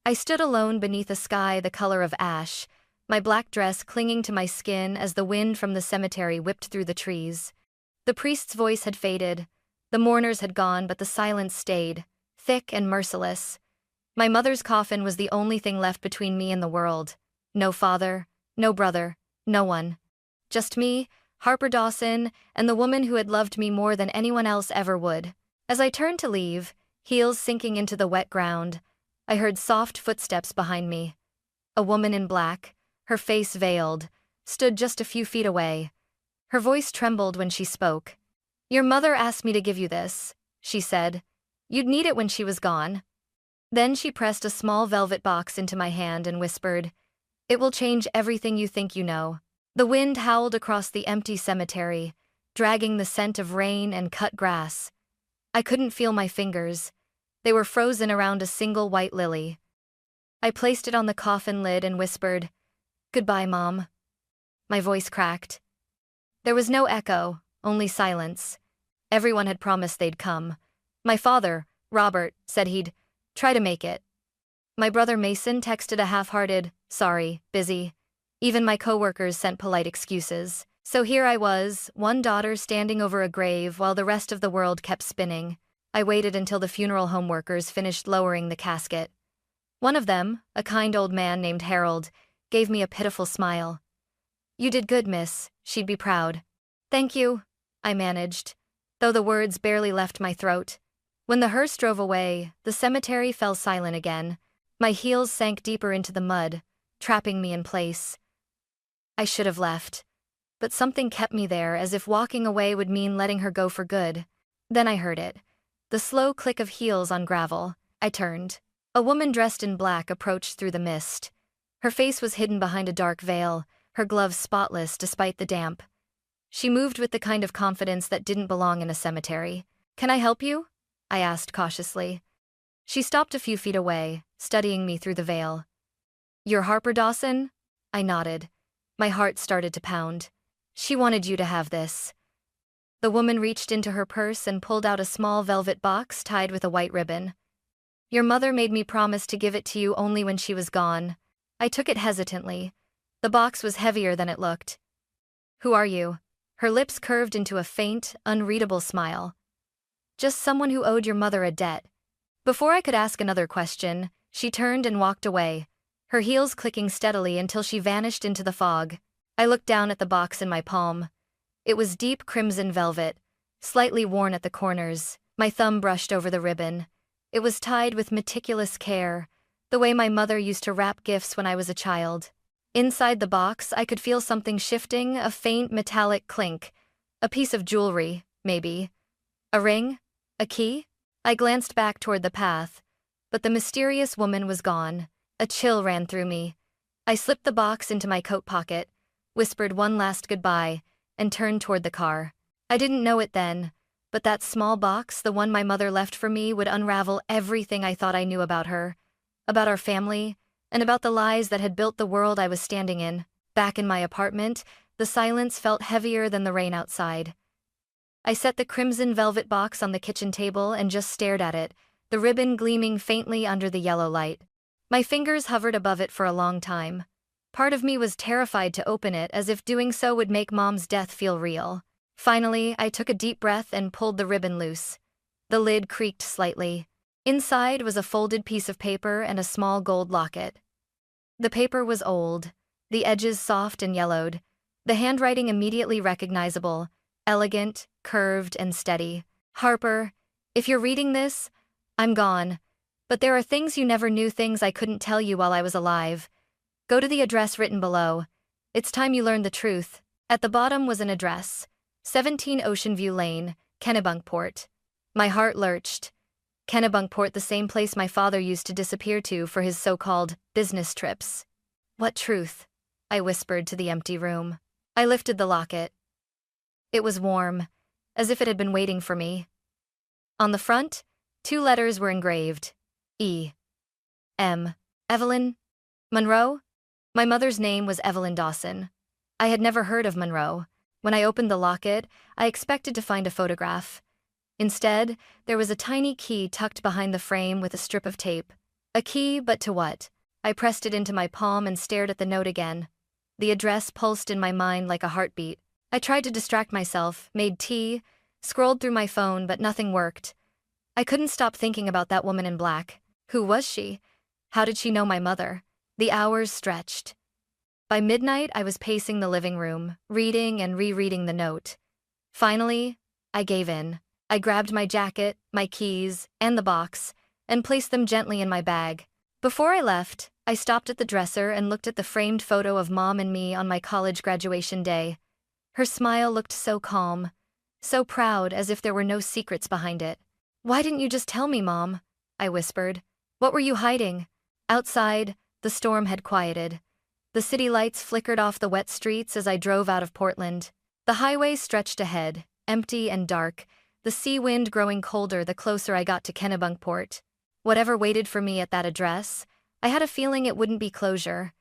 I stood alone beneath a sky the color of ash, my black dress clinging to my skin as the wind from the cemetery whipped through the trees. The priest's voice had faded, the mourners had gone, but the silence stayed, thick and merciless. My mother's coffin was the only thing left between me and the world. No father, no brother, no one. Just me, Harper Dawson, and the woman who had loved me more than anyone else ever would. As I turned to leave, heels sinking into the wet ground, I heard soft footsteps behind me. A woman in black, her face veiled, stood just a few feet away. Her voice trembled when she spoke. "Your mother asked me to give you this," she said. "You'd need it when she was gone." Then she pressed a small velvet box into my hand and whispered, "It will change everything you think you know." The wind howled across the empty cemetery, dragging the scent of rain and cut grass. I couldn't feel my fingers. They were frozen around a single white lily. I placed it on the coffin lid and whispered, "Goodbye, Mom." My voice cracked. There was no echo, only silence. Everyone had promised they'd come. My father, Robert, said he'd try to make it. My brother Mason texted a half-hearted, "Sorry, busy." Even my coworkers sent polite excuses. So here I was, one daughter standing over a grave while the rest of the world kept spinning. I waited until the funeral home workers finished lowering the casket. One of them, a kind old man named Harold, gave me a pitiful smile. "You did good, miss. She'd be proud." "Thank you," I managed, though the words barely left my throat. When the hearse drove away, the cemetery fell silent again. My heels sank deeper into the mud, trapping me in place. I should have left, but something kept me there, as if walking away would mean letting her go for good. Then I heard it. The slow click of heels on gravel. I turned. A woman dressed in black approached through the mist. Her face was hidden behind a dark veil, her gloves spotless despite the damp. She moved with the kind of confidence that didn't belong in a cemetery. "Can I help you?" I asked cautiously. She stopped a few feet away, studying me through the veil. "You're Harper Dawson?" I nodded. My heart started to pound. "She wanted you to have this." The woman reached into her purse and pulled out a small velvet box tied with a white ribbon. "Your mother made me promise to give it to you only when she was gone." I took it hesitantly. The box was heavier than it looked. "Who are you?" Her lips curved into a faint, unreadable smile. "Just someone who owed your mother a debt." Before I could ask another question, she turned and walked away, her heels clicking steadily until she vanished into the fog. I looked down at the box in my palm. It was deep crimson velvet, slightly worn at the corners. My thumb brushed over the ribbon. It was tied with meticulous care, the way my mother used to wrap gifts when I was a child. Inside the box, I could feel something shifting, a faint metallic clink. A piece of jewelry, maybe. A ring? A key? I glanced back toward the path, but the mysterious woman was gone. A chill ran through me. I slipped the box into my coat pocket, whispered one last goodbye, and turned toward the car. I didn't know it then, but that small box, the one my mother left for me, would unravel everything I thought I knew about her, about our family, and about the lies that had built the world I was standing in. Back in my apartment, the silence felt heavier than the rain outside. I set the crimson velvet box on the kitchen table and just stared at it, the ribbon gleaming faintly under the yellow light. My fingers hovered above it for a long time. Part of me was terrified to open it, as if doing so would make Mom's death feel real. Finally, I took a deep breath and pulled the ribbon loose. The lid creaked slightly. Inside was a folded piece of paper and a small gold locket. The paper was old, the edges soft and yellowed, the handwriting immediately recognizable, elegant, curved, and steady. "Harper, if you're reading this, I'm gone. But there are things you never knew, things I couldn't tell you while I was alive. Go to the address written below. It's time you learned the truth." At the bottom was an address, 17 Ocean View Lane, Kennebunkport. My heart lurched. Kennebunkport, the same place my father used to disappear to for his so-called business trips. "What truth?" I whispered to the empty room. I lifted the locket. It was warm, as if it had been waiting for me. On the front, 2 letters were engraved. E. M. Evelyn Monroe? My mother's name was Evelyn Dawson. I had never heard of Monroe. When I opened the locket, I expected to find a photograph. Instead, there was a tiny key tucked behind the frame with a strip of tape. A key, but to what? I pressed it into my palm and stared at the note again. The address pulsed in my mind like a heartbeat. I tried to distract myself, made tea, scrolled through my phone, but nothing worked. I couldn't stop thinking about that woman in black. Who was she? How did she know my mother? The hours stretched. By midnight, I was pacing the living room, reading and rereading the note. Finally, I gave in. I grabbed my jacket, my keys, and the box, and placed them gently in my bag. Before I left, I stopped at the dresser and looked at the framed photo of Mom and me on my college graduation day. Her smile looked so calm, so proud, as if there were no secrets behind it. "Why didn't you just tell me, Mom?" I whispered. "What were you hiding?" Outside, the storm had quieted. The city lights flickered off the wet streets as I drove out of Portland. The highway stretched ahead, empty and dark, the sea wind growing colder the closer I got to Kennebunkport. Whatever waited for me at that address, I had a feeling it wouldn't be closure.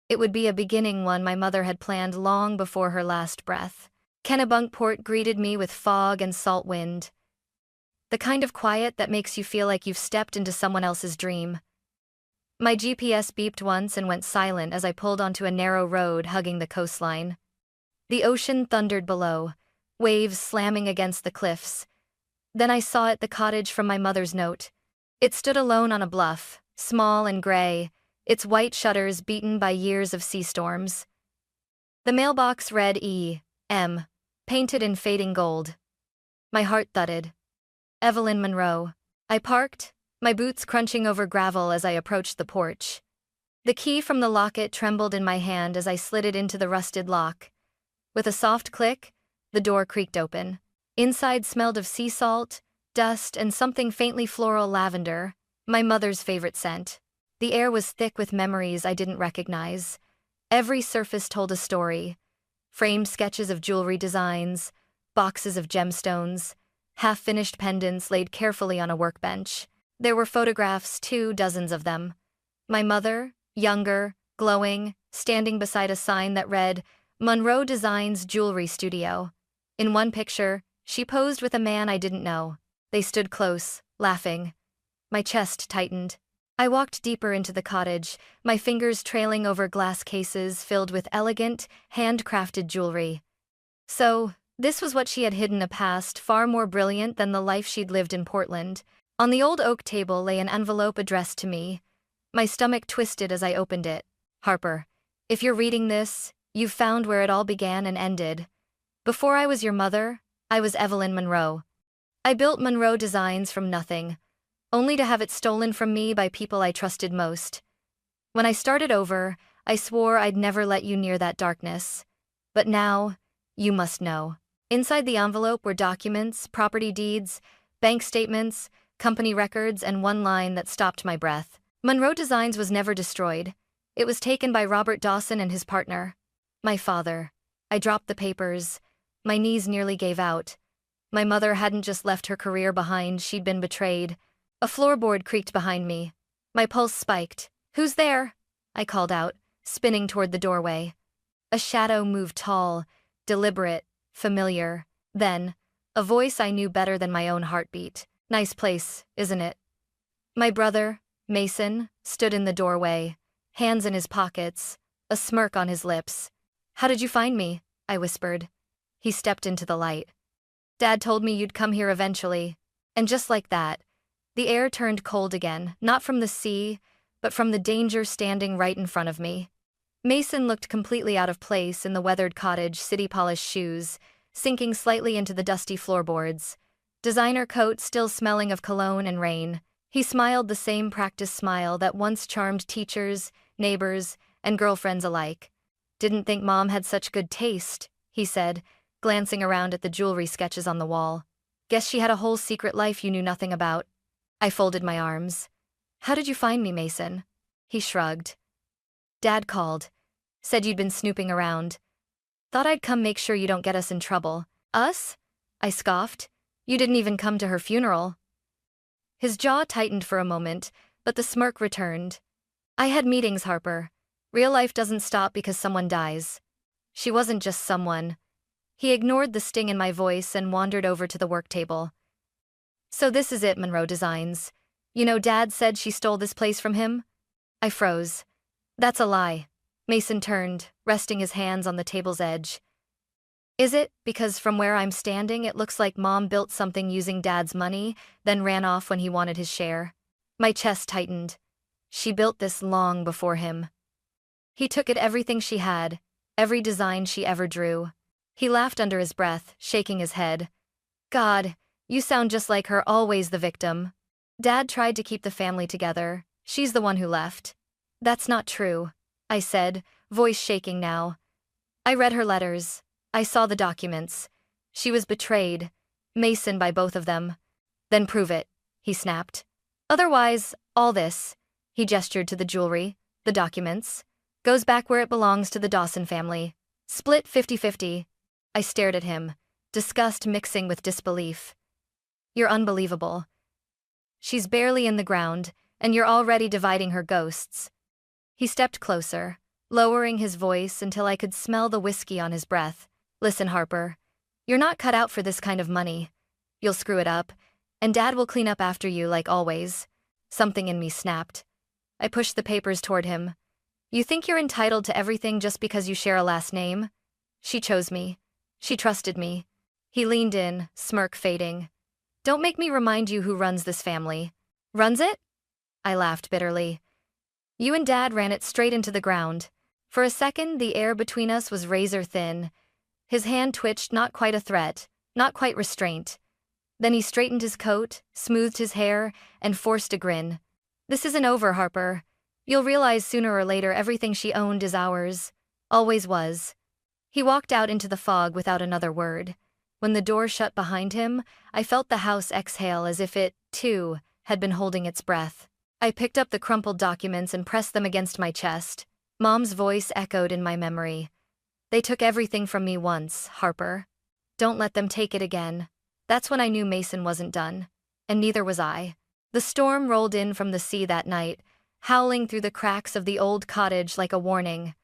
It would be a beginning, one my mother had planned long before her last breath. Kennebunkport greeted me with fog and salt wind. The kind of quiet that makes you feel like you've stepped into someone else's dream. My GPS beeped once and went silent as I pulled onto a narrow road hugging the coastline. The ocean thundered below, waves slamming against the cliffs. Then I saw it, the cottage from my mother's note. It stood alone on a bluff, small and gray, its white shutters beaten by years of sea storms. The mailbox read E.M., painted in fading gold. My heart thudded. Evelyn Monroe. I parked, my boots crunching over gravel as I approached the porch. The key from the locket trembled in my hand as I slid it into the rusted lock. With a soft click, the door creaked open. Inside smelled of sea salt, dust, and something faintly floral, lavender, my mother's favorite scent. The air was thick with memories I didn't recognize. Every surface told a story. Framed sketches of jewelry designs, boxes of gemstones, half-finished pendants laid carefully on a workbench. There were photographs too, dozens of them. My mother, younger, glowing, standing beside a sign that read, Monroe Designs Jewelry Studio. In one picture, she posed with a man I didn't know. They stood close, laughing. My chest tightened. I walked deeper into the cottage, my fingers trailing over glass cases filled with elegant, handcrafted jewelry. So, this was what she had hidden, a past far more brilliant than the life she'd lived in Portland. On the old oak table lay an envelope addressed to me. My stomach twisted as I opened it. Harper, if you're reading this, you've found where it all began and ended. Before I was your mother, I was Evelyn Monroe. I built Monroe Designs from nothing, only to have it stolen from me by people I trusted most. When I started over, I swore I'd never let you near that darkness. But now, you must know. Inside the envelope were documents, property deeds, bank statements, company records, and one line that stopped my breath. Monroe Designs was never destroyed. It was taken by Robert Dawson and his partner. My father. I dropped the papers. My knees nearly gave out. My mother hadn't just left her career behind, she'd been betrayed. A floorboard creaked behind me. My pulse spiked. "Who's there?" I called out, spinning toward the doorway. A shadow moved, tall, deliberate, familiar. Then, a voice I knew better than my own heartbeat. "Nice place, isn't it?" My brother, Mason, stood in the doorway, hands in his pockets, a smirk on his lips. "How did you find me?" I whispered. He stepped into the light. "Dad told me you'd come here eventually." And just like that, the air turned cold again, not from the sea, but from the danger standing right in front of me. Mason looked completely out of place in the weathered cottage, city-polished shoes, sinking slightly into the dusty floorboards. Designer coat still smelling of cologne and rain. He smiled the same practiced smile that once charmed teachers, neighbors, and girlfriends alike. "Didn't think Mom had such good taste," he said, glancing around at the jewelry sketches on the wall. "Guess she had a whole secret life you knew nothing about." I folded my arms. "How did you find me, Mason?" He shrugged. "Dad called. Said you'd been snooping around. Thought I'd come make sure you don't get us in trouble." "Us?" I scoffed. "You didn't even come to her funeral." His jaw tightened for a moment, but the smirk returned. "I had meetings, Harper. Real life doesn't stop because someone dies." She wasn't just someone. He ignored the sting in my voice and wandered over to the work table. "So this is it, Monroe Designs. You know, Dad said she stole this place from him? I froze. That's a lie. Mason turned, resting his hands on the table's edge. Is it? Because from where I'm standing, it looks like Mom built something using Dad's money, then ran off when he wanted his share. My chest tightened. She built this long before him. He took it everything she had, every design she ever drew. He laughed under his breath, shaking his head. God, you sound just like her, always the victim. Dad tried to keep the family together. She's the one who left. That's not true, I said, voice shaking now. I read her letters. I saw the documents. She was betrayed. Mason by both of them. Then prove it, he snapped. Otherwise, all this, he gestured to the jewelry, the documents, goes back where it belongs to the Dawson family. Split 50-50. I stared at him, disgust mixing with disbelief. You're unbelievable. She's barely in the ground, and you're already dividing her ghosts. He stepped closer, lowering his voice until I could smell the whiskey on his breath. Listen, Harper, you're not cut out for this kind of money. You'll screw it up, and Dad will clean up after you like always. Something in me snapped. I pushed the papers toward him. You think you're entitled to everything just because you share a last name? She chose me. She trusted me. He leaned in, smirk fading. Don't make me remind you who runs this family. Runs it? I laughed bitterly. You and Dad ran it straight into the ground. For a second, the air between us was razor thin. His hand twitched, not quite a threat, not quite restraint. Then he straightened his coat, smoothed his hair, and forced a grin. This isn't over, Harper. You'll realize sooner or later everything she owned is ours. Always was. He walked out into the fog without another word. When the door shut behind him, I felt the house exhale as if it, too, had been holding its breath. I picked up the crumpled documents and pressed them against my chest. Mom's voice echoed in my memory. They took everything from me once, Harper. Don't let them take it again. That's when I knew Mason wasn't done. And neither was I. The storm rolled in from the sea that night, howling through the cracks of the old cottage like a warning.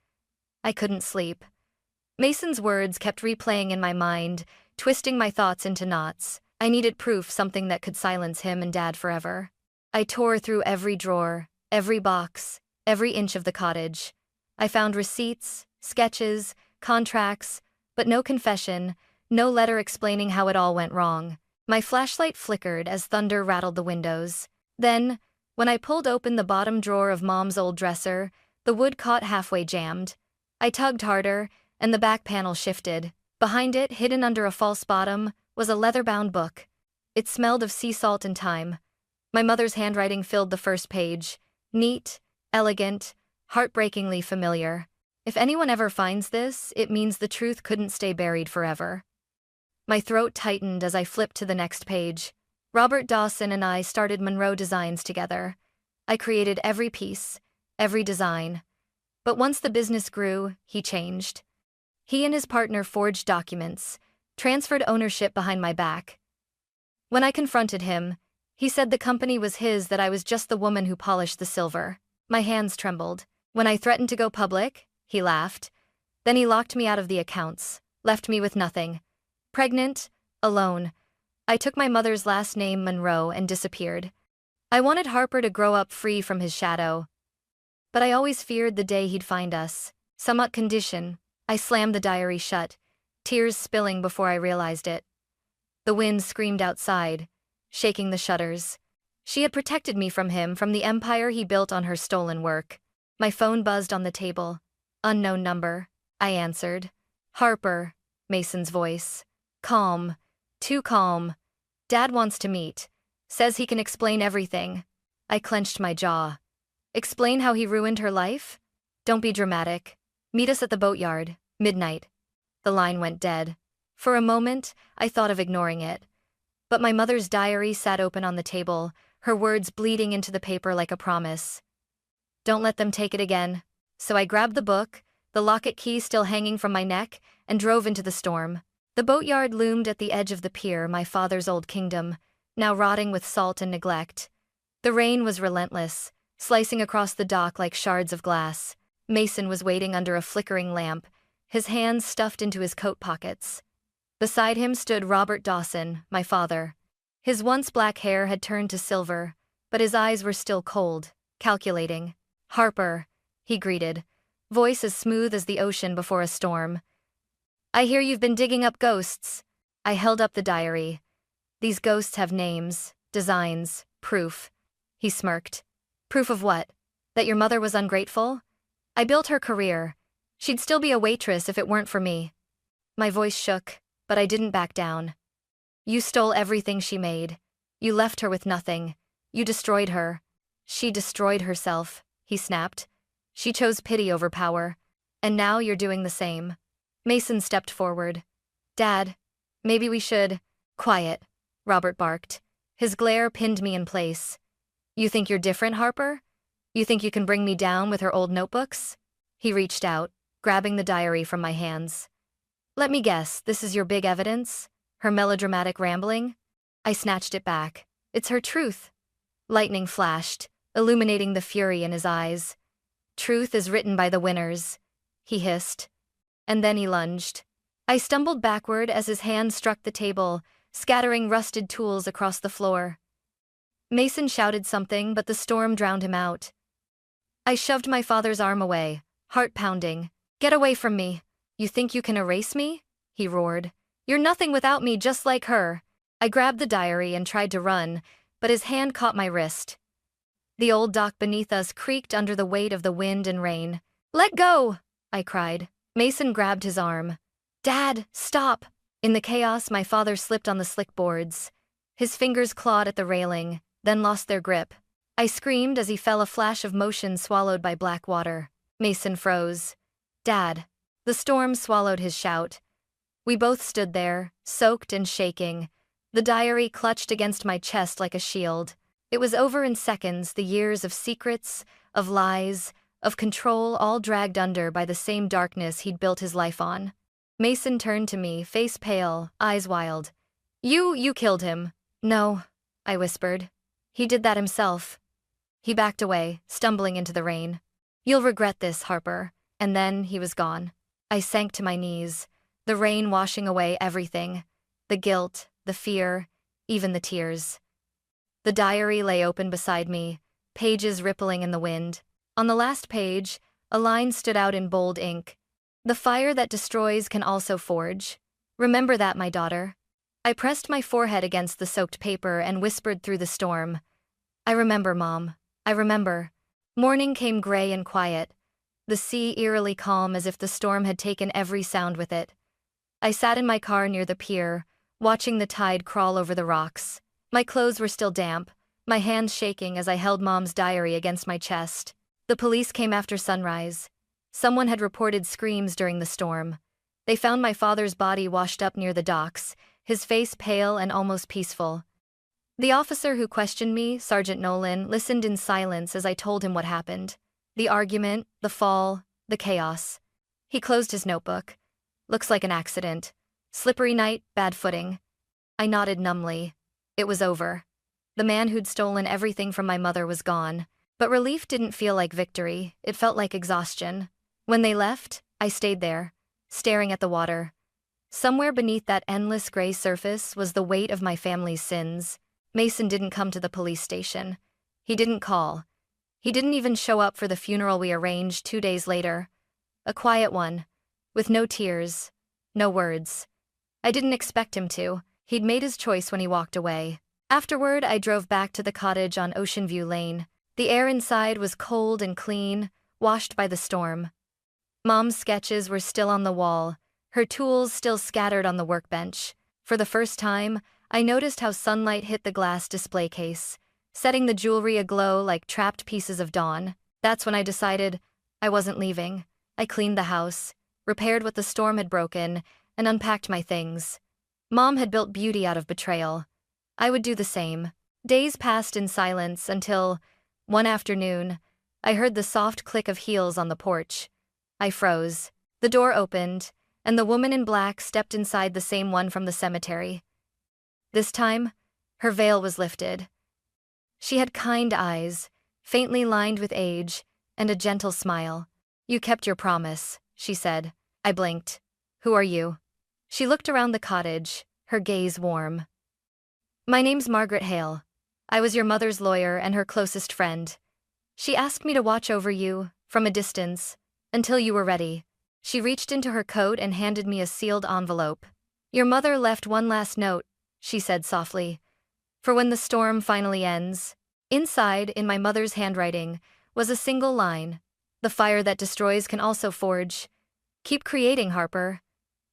I couldn't sleep. Mason's words kept replaying in my mind, twisting my thoughts into knots. I needed proof, something that could silence him and Dad forever. I tore through every drawer, every box, every inch of the cottage. I found receipts, sketches, contracts, but no confession, no letter explaining how it all went wrong. My flashlight flickered as thunder rattled the windows. Then, when I pulled open the bottom drawer of Mom's old dresser, the wood caught halfway jammed. I tugged harder, and the back panel shifted. Behind it, hidden under a false bottom, was a leather-bound book. It smelled of sea salt and thyme. My mother's handwriting filled the first page. Neat, elegant, heartbreakingly familiar. If anyone ever finds this, it means the truth couldn't stay buried forever. My throat tightened as I flipped to the next page. Robert Dawson and I started Monroe Designs together. I created every piece, every design. But once the business grew, he changed. He and his partner forged documents, transferred ownership behind my back. When I confronted him, he said the company was his, that I was just the woman who polished the silver. My hands trembled. When I threatened to go public, he laughed. Then he locked me out of the accounts, left me with nothing. Pregnant, alone. I took my mother's last name, Monroe, and disappeared. I wanted Harper to grow up free from his shadow. But I always feared the day he'd find us. Somewhat condition. I slammed the diary shut, tears spilling before I realized it. The wind screamed outside, shaking the shutters. She had protected me from him, from the empire he built on her stolen work. My phone buzzed on the table. Unknown number. I answered. Harper, Mason's voice. Calm. Too calm. Dad wants to meet. Says he can explain everything. I clenched my jaw. Explain how he ruined her life? Don't be dramatic. Meet us at the boatyard, midnight. The line went dead. For a moment, I thought of ignoring it. But my mother's diary sat open on the table, her words bleeding into the paper like a promise. Don't let them take it again. So I grabbed the book, the locket key still hanging from my neck, and drove into the storm. The boatyard loomed at the edge of the pier, my father's old kingdom, now rotting with salt and neglect. The rain was relentless, slicing across the dock like shards of glass. Mason was waiting under a flickering lamp, his hands stuffed into his coat pockets. Beside him stood Robert Dawson, my father. His once black hair had turned to silver, but his eyes were still cold, calculating. "Harper," he greeted, voice as smooth as the ocean before a storm. "I hear you've been digging up ghosts." I held up the diary. "These ghosts have names, designs, proof." He smirked. "Proof of what? That your mother was ungrateful? I built her career. She'd still be a waitress if it weren't for me." My voice shook, but I didn't back down. "You stole everything she made. You left her with nothing. You destroyed her." "She destroyed herself," he snapped. "She chose pity over power. And now you're doing the same." Mason stepped forward. "Dad, maybe we should—" "Quiet," Robert barked. His glare pinned me in place. "You think you're different, Harper? You think you can bring me down with her old notebooks?" He reached out, grabbing the diary from my hands. "Let me guess, this is your big evidence? Her melodramatic rambling?" I snatched it back. "It's her truth." Lightning flashed, illuminating the fury in his eyes. "Truth is written by the winners," he hissed. And then he lunged. I stumbled backward as his hand struck the table, scattering rusted tools across the floor. Mason shouted something, but the storm drowned him out. I shoved my father's arm away, heart pounding. "Get away from me. You think you can erase me?" he roared. "You're nothing without me, just like her." I grabbed the diary and tried to run, but his hand caught my wrist. The old dock beneath us creaked under the weight of the wind and rain. "Let go!" I cried. Mason grabbed his arm. "Dad, stop!" In the chaos, my father slipped on the slick boards. His fingers clawed at the railing, then lost their grip. I screamed as he fell, a flash of motion swallowed by black water. Mason froze. "Dad." The storm swallowed his shout. We both stood there, soaked and shaking. The diary clutched against my chest like a shield. It was over in seconds, the years of secrets, of lies, of control, all dragged under by the same darkness he'd built his life on. Mason turned to me, face pale, eyes wild. You killed him." "No," I whispered. "He did that himself." He backed away, stumbling into the rain. "You'll regret this, Harper." And then he was gone. I sank to my knees, the rain washing away everything. The guilt, the fear, even the tears. The diary lay open beside me, pages rippling in the wind. On the last page, a line stood out in bold ink. "The fire that destroys can also forge. Remember that, my daughter." I pressed my forehead against the soaked paper and whispered through the storm. "I remember, Mom. I remember." Morning came gray and quiet, the sea eerily calm as if the storm had taken every sound with it. I sat in my car near the pier, watching the tide crawl over the rocks. My clothes were still damp, my hands shaking as I held Mom's diary against my chest. The police came after sunrise. Someone had reported screams during the storm. They found my father's body washed up near the docks, his face pale and almost peaceful. The officer who questioned me, Sergeant Nolan, listened in silence as I told him what happened. The argument, the fall, the chaos. He closed his notebook. "Looks like an accident. Slippery night, bad footing." I nodded numbly. It was over. The man who'd stolen everything from my mother was gone. But relief didn't feel like victory, it felt like exhaustion. When they left, I stayed there, staring at the water. Somewhere beneath that endless gray surface was the weight of my family's sins. Mason didn't come to the police station. He didn't call. He didn't even show up for the funeral we arranged 2 days later. A quiet one, with no tears, no words. I didn't expect him to. He'd made his choice when he walked away. Afterward, I drove back to the cottage on Ocean View Lane. The air inside was cold and clean, washed by the storm. Mom's sketches were still on the wall, her tools still scattered on the workbench. For the first time, I noticed how sunlight hit the glass display case, setting the jewelry aglow like trapped pieces of dawn. That's when I decided I wasn't leaving. I cleaned the house, repaired what the storm had broken, and unpacked my things. Mom had built beauty out of betrayal. I would do the same. Days passed in silence until, one afternoon, I heard the soft click of heels on the porch. I froze. The door opened, and the woman in black stepped inside, the same one from the cemetery. This time, her veil was lifted. She had kind eyes, faintly lined with age, and a gentle smile. "You kept your promise," she said. I blinked. "Who are you?" She looked around the cottage, her gaze warm. "My name's Margaret Hale. I was your mother's lawyer and her closest friend. She asked me to watch over you, from a distance, until you were ready. She reached into her coat and handed me a sealed envelope. Your mother left one last note, she said softly, for when the storm finally ends. Inside, in my mother's handwriting, was a single line. The fire that destroys can also forge. Keep creating, Harper.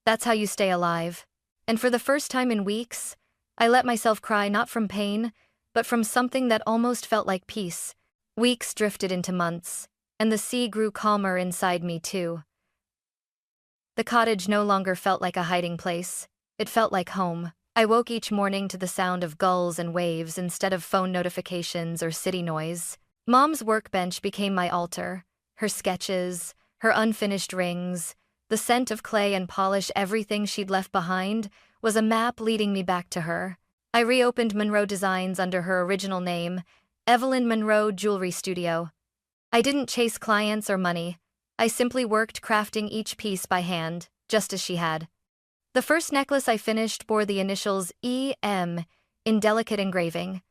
That's how you stay alive. And for the first time in weeks, I let myself cry not from pain, but from something that almost felt like peace. Weeks drifted into months, and the sea grew calmer inside me too. The cottage no longer felt like a hiding place. It felt like home. I woke each morning to the sound of gulls and waves instead of phone notifications or city noise. Mom's workbench became my altar. Her sketches, her unfinished rings, the scent of clay and polish, everything she'd left behind, was a map leading me back to her. I reopened Monroe Designs under her original name, Evelyn Monroe Jewelry Studio. I didn't chase clients or money. I simply worked, crafting each piece by hand, just as she had. The first necklace I finished bore the initials E.M. in delicate engraving.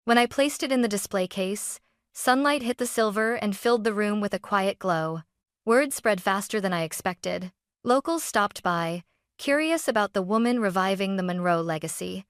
When I placed it in the display case, sunlight hit the silver and filled the room with a quiet glow. Word spread faster than I expected. Locals stopped by, curious about the woman reviving the Monroe legacy.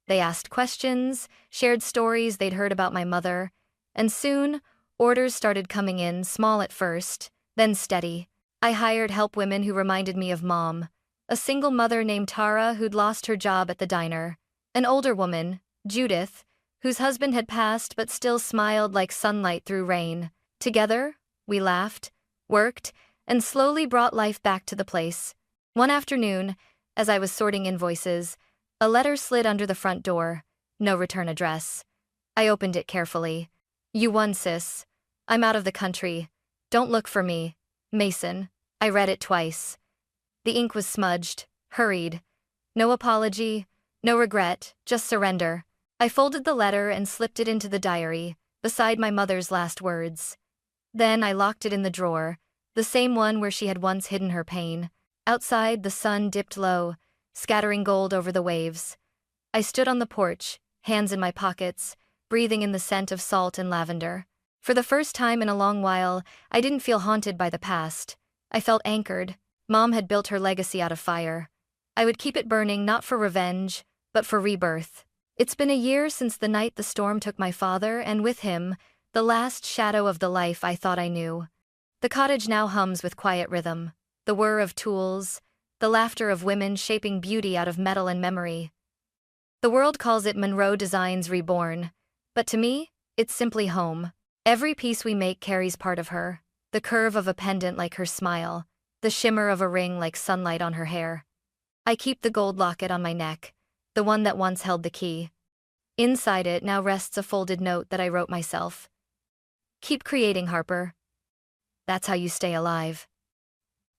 They asked questions, shared stories they'd heard about my mother, and soon, orders started coming in, small at first, then steady. I hired help women who reminded me of Mom. A single mother named Tara who'd lost her job at the diner. An older woman, Judith, whose husband had passed but still smiled like sunlight through rain. Together, we laughed, worked, and slowly brought life back to the place. One afternoon, as I was sorting invoices, a letter slid under the front door. No return address. I opened it carefully. You won, sis. I'm out of the country. Don't look for me. Mason. I read it twice. The ink was smudged, hurried. No apology, no regret, just surrender. I folded the letter and slipped it into the diary, beside my mother's last words. Then I locked it in the drawer, the same one where she had once hidden her pain. Outside, the sun dipped low, scattering gold over the waves. I stood on the porch, hands in my pockets, breathing in the scent of salt and lavender. For the first time in a long while, I didn't feel haunted by the past. I felt anchored. Mom had built her legacy out of fire. I would keep it burning not for revenge, but for rebirth. It's been a year since the night the storm took my father, and with him, the last shadow of the life I thought I knew. The cottage now hums with quiet rhythm, the whir of tools, the laughter of women shaping beauty out of metal and memory. The world calls it Monroe Designs Reborn, but to me, it's simply home. Every piece we make carries part of her, the curve of a pendant like her smile, the shimmer of a ring like sunlight on her hair. I keep the gold locket on my neck, the one that once held the key. Inside it now rests a folded note that I wrote myself. Keep creating, Harper. That's how you stay alive.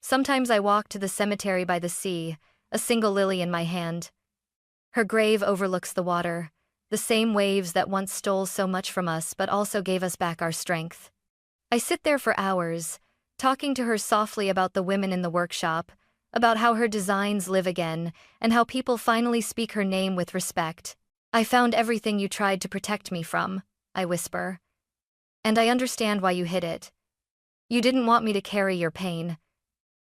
Sometimes I walk to the cemetery by the sea, a single lily in my hand. Her grave overlooks the water, the same waves that once stole so much from us but also gave us back our strength. I sit there for hours, talking to her softly about the women in the workshop, about how her designs live again, and how people finally speak her name with respect. I found everything you tried to protect me from, I whisper. And I understand why you hid it. You didn't want me to carry your pain.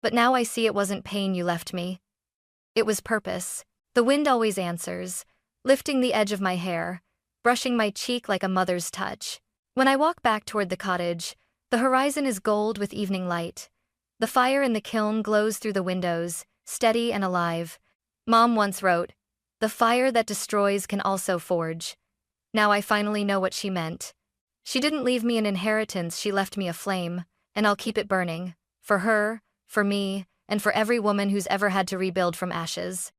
But now I see it wasn't pain you left me. It was purpose. The wind always answers, lifting the edge of my hair, brushing my cheek like a mother's touch. When I walk back toward the cottage, the horizon is gold with evening light. The fire in the kiln glows through the windows, steady and alive. Mom once wrote, "The fire that destroys can also forge." Now I finally know what she meant. She didn't leave me an inheritance, she left me a flame, and I'll keep it burning. For her, for me, and for every woman who's ever had to rebuild from ashes.